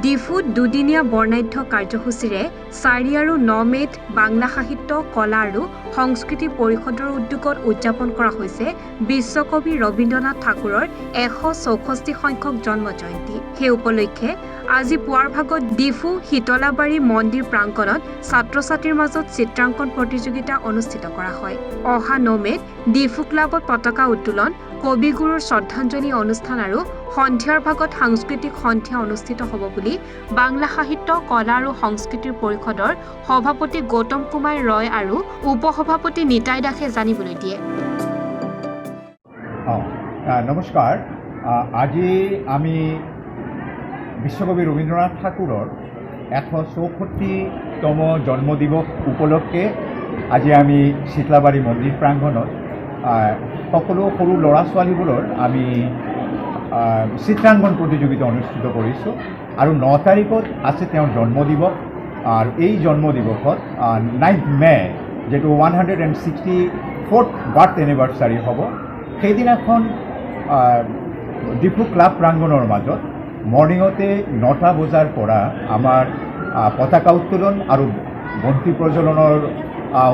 ডিফুত দুদিনীয়া বৰ্ণাঢ্য কাৰ্যসূচীৰে 4 আৰু 9 মে'ত বাংলা সাহিত্য, কলা আৰু সংস্কৃতি পৰিষদৰ উদ্যোগত উদযাপন কৰা হৈছে বিশ্বকবি ৰবীন্দ্ৰনাথ ঠাকুৰৰ 164 সংখ্যক জন্ম জয়ন্তী। সেই উপলক্ষে আজি পুৱাৰ ভাগত ডিফু শীতলাবাৰী মন্দিৰ প্ৰাংগণত ছাত্ৰ-ছাত্ৰীৰ মাজত চিত্ৰাংকন প্ৰতিযোগিতা অনুষ্ঠিত কৰা হয়। অহা 9 মে'ত ডিফু ক্লাবত পতাকা উত্তোলন, কবিগুৰুৰ শ্ৰদ্ধাঞ্জলি অনুষ্ঠান আৰু সন্ধিয়াৰ ভাগত সাংস্কৃতিক সন্ধিয়া অনুষ্ঠিত হ'ব বুলি বাংলা সাহিত্য, কলা আৰু সংস্কৃতিৰ পৰিষদৰ সভাপতি গৌতম কুমাৰ ৰয় আৰু উপসভাপতি নিতাই দাসে জানিবলৈ দিয়ে। নমস্কাৰ। আজি আমি বিশ্বকবি ৰবীন্দ্ৰনাথ ঠাকুৰৰ 164তম জন্মদিবস উপলক্ষে আজি আমি শীতলাবাৰী মন্দিৰ প্ৰাংগণত সকলো সৰু ল'ৰা ছোৱালীবোৰৰ আমি চিত্ৰাংকন প্ৰতিযোগিতা অনুষ্ঠিত কৰিছোঁ আৰু 9 তাৰিখত আছে তেওঁৰ জন্মদিবস। আৰু এই জন্মদিবসত 9th মে' যিটো 164th বাৰ্থ এনিভাৰ্চাৰী হ'ব, সেইদিনাখন ডিফু ক্লাব প্ৰাংগণৰ মাজত মৰ্ণিঙতে 9টা বজাৰ পৰা আমাৰ পতাকা উত্তোলন আৰু বন্তি প্ৰজ্বলনৰ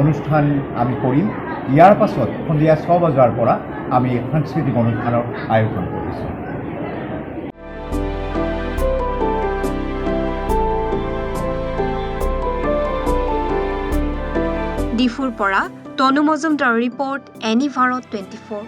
অনুষ্ঠান আমি কৰিম। ইয়াৰ পাছত সন্ধিয়া 6 বজাৰ পৰা আমি সাংস্কৃতিক অনুষ্ঠানৰ আয়োজন কৰিছোঁ। ডিফুৰ পৰা তনু মজুমদাৰৰ ৰিপৰ্ট, এনি ভাৰত 24।